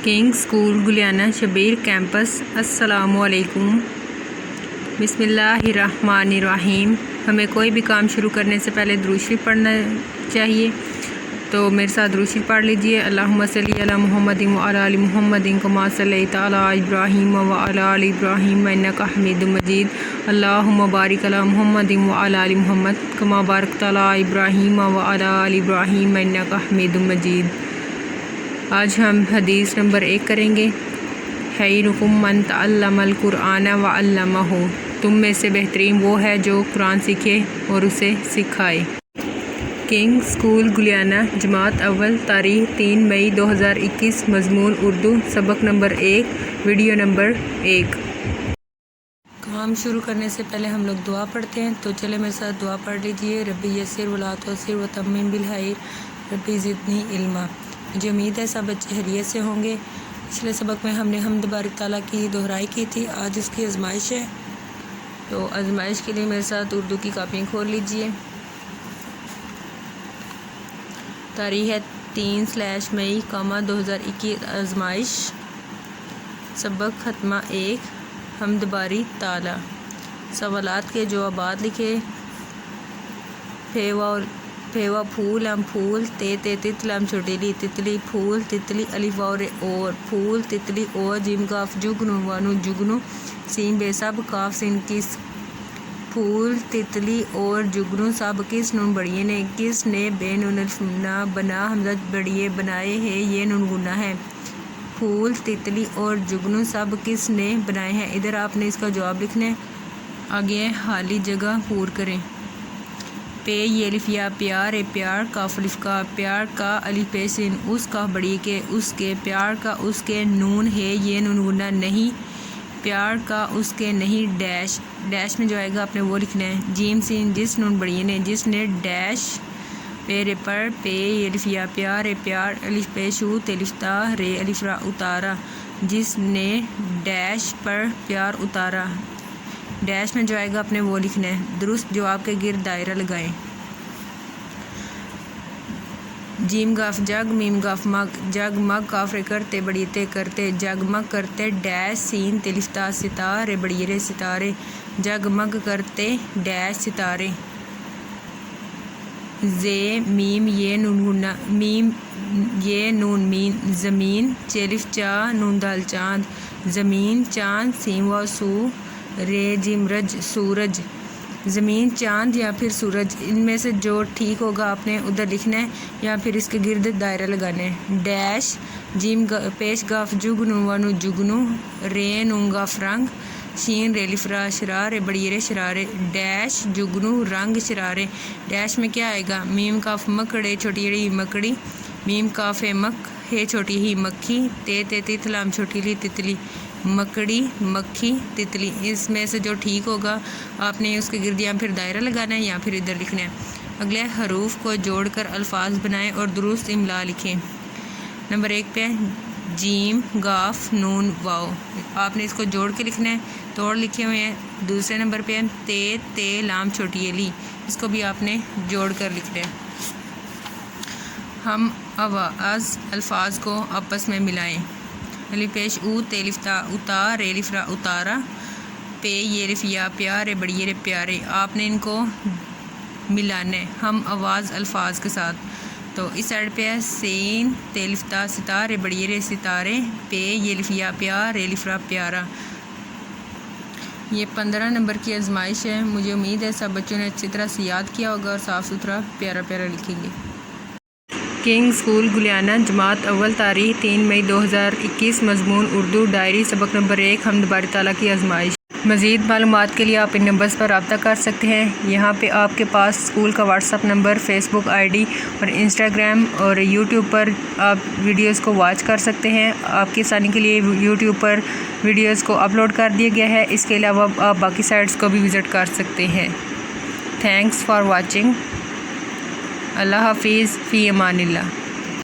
King school Gulyana Shabbir campus. السلام-علیکم۔ بسم اللہ الرحمن الرحیم۔ ہمیں کوئی بھی کام شروع کرنے سے پہلے درود شریف پڑھنا چاہیے، تو میرے ساتھ درود شریف پڑھ لیجئے۔ اللہم صلی علی محمد وعلی آل محمد کما صلیت علی ابراہیم وعلی آل ابراہیم انک حمید مجید۔ اللہم بارک علی محمد وعلی آل محمد کما بارکت علی ابراہیم وعلی آل ابراہیم انک حمید مجید۔ آج ہم حدیث نمبر 1 کریں گے۔ خیرکم من تعلم القرآن وعلمہ، تم میں سے بہترین وہ ہے جو قرآن سیکھے اور اسے سکھائے۔ کنگ اسکول گلیانہ، جماعت اول، تاریخ 3 مئی 2021، مضمون اردو، سبق نمبر 1، ویڈیو نمبر 1۔ کام شروع کرنے سے پہلے ہم لوگ دعا پڑھتے ہیں، تو چلے میرے ساتھ دعا پڑھ لیجئے۔ ربی یسر ولا تعسر وتمم بالخیر ربی زدنی علما۔ مجھے امید ہے سب بچے خیریت سے ہوں گے۔ پچھلے سبق میں ہم نے حمد باری تعالیٰ کی دہرائی کی تھی، آج اس کی آزمائش ہے، تو آزمائش کے لیے میرے ساتھ اردو کی کاپیاں کھول لیجئے۔ تاریخ ہے 3 مئی 2021، آزمائش، سبق ختمہ 1، حمد باری تعالیٰ۔ سوالات کے جوابات لکھے۔ پھیوا پھول ہم پھول، تے تتل ہم چھوٹی لی تتلی، پھول تتلی الف اور پھول تتلی اور، جیم کاف جگنو وانو جگنو، سین بے سب کاف سین کس، پھول تتلی اور جگنو سب کس، نون بڑیے نے، کس نے، بے نون الف نا، بنا حمزہ بڑیے بنائے ہے، یہ نون گنا ہے۔ پھول تتلی اور جگنو سب کس نے بنائے ہیں۔ ادھر آپ نے اس کا جواب لکھنا ہے، آگے خالی جگہ پور کریں۔ پے یہ الف یا پیار، پیار کاف الف کا، پیار کا الف پے سین، اس کا بڑی کے، اس کے، پیار کا اس کے، نون ہے یہ نون گنا نہیں، پیار کا اس کے نہیں، ڈیش، ڈیش میں جو آئے گا آپ نے وہ لکھنا ہے۔ جیم سین جس، نون بڑی نے، جس نے، ڈیش، پیرے پر، پے یہ الف یا پیار، پیار الف پے شو الف تا، رے الف را اتارا، جس نے ڈیش پر پیار اتارا، ڈیش میں جو آئے گا آپ نے وہ لکھنا ہے۔ درست جواب کے گرد دائرہ لگائیں۔ جیم گاف جگ، میم گاف مگ، جگ مگ کاف رے کرتے بڑی تے کرتے، جگمگ کرتے، ڈیش سین تلف تا ستارے بڑی رے ستارے، جگمگ کرتے ڈیش ستارے۔ زے میم یہ نون گنا، میم یہ نون مین، زمین، چیلف چا نون دال چاند، زمین، چاند، سین و سو، رے جیم رج، سورج، زمین، چاند یا پھر سورج، ان میں سے جو ٹھیک ہوگا آپ نے ادھر لکھنا ہے یا پھر اس کے گرد دائرہ لگانا ہے۔ ڈیش، جیم پیش گاف جگنو وانو جگنو، رے نون گاف رنگ، شین رے لفرا شرارے بڑی رے شرارے، ڈیش جگنو رنگ شرارے، ڈیش میں کیا آئے گا، میم کاف مکڑے چھوٹی ری مکڑی، میم کاف مک ہے چھوٹی ہی مکھی، تے تتلام چھوٹی لی تتلی، مکڑی مکھی تتلی، اس میں سے جو ٹھیک ہوگا آپ نے اس کے گرد یا پھر دائرہ لگانا ہے یا پھر ادھر لکھنا ہے۔ اگلے حروف کو جوڑ کر الفاظ بنائیں اور درست املا لکھیں۔ نمبر 1 پہ جیم گاف نون واو، آپ نے اس کو جوڑ کے لکھنا ہے، توڑ لکھے ہوئے ہیں۔ دوسرے نمبر پہ تے لام چھوٹی لی، اس کو بھی آپ نے جوڑ کر لکھنا ہے۔ ہم آواز الفاظ کو آپس میں ملائیں۔ الف پیش او تے الف تا اتا، رے الف را اتارا، پے یہ الف یا پیارے بڑی رے پیارے، آپ نے ان کو ملانا ہے ہم آواز الفاظ کے ساتھ۔ تو اس سائڈ پہ ہے سین تے الف تا ستارے بڑی رے ستارے، پے یہ الف یا پیار، رے الف را پیارا۔ یہ 15 نمبر کی آزمائش ہے، مجھے امید ہے سب بچوں نے اچھی طرح سے یاد کیا ہوگا اور صاف ستھرا پیارا پیارا لکھیں گے۔ کنگ اسکول گلیانہ، جماعت اول، تاریخ 3 مئی 2021، مضمون اردو، ڈائری، سبق نمبر 1، حمد باری تعالیٰ کی آزمائش۔ مزید معلومات کے لیے آپ ان نمبرز پر رابطہ کر سکتے ہیں۔ یہاں پہ آپ کے پاس اسکول کا واٹس ایپ نمبر، فیس بک ID اور انسٹاگرام اور یوٹیوب پر آپ ویڈیوز کو واچ کر سکتے ہیں۔ آپ کی آسانی کے لیے یوٹیوب پر ویڈیوز کو اپلوڈ کر دیا گیا ہے، اس کے علاوہ آپ باقی سائٹس کو بھی وزٹ کر سکتے ہیں۔ Thanks for watching. اللہ حافظ، فی امان اللہ۔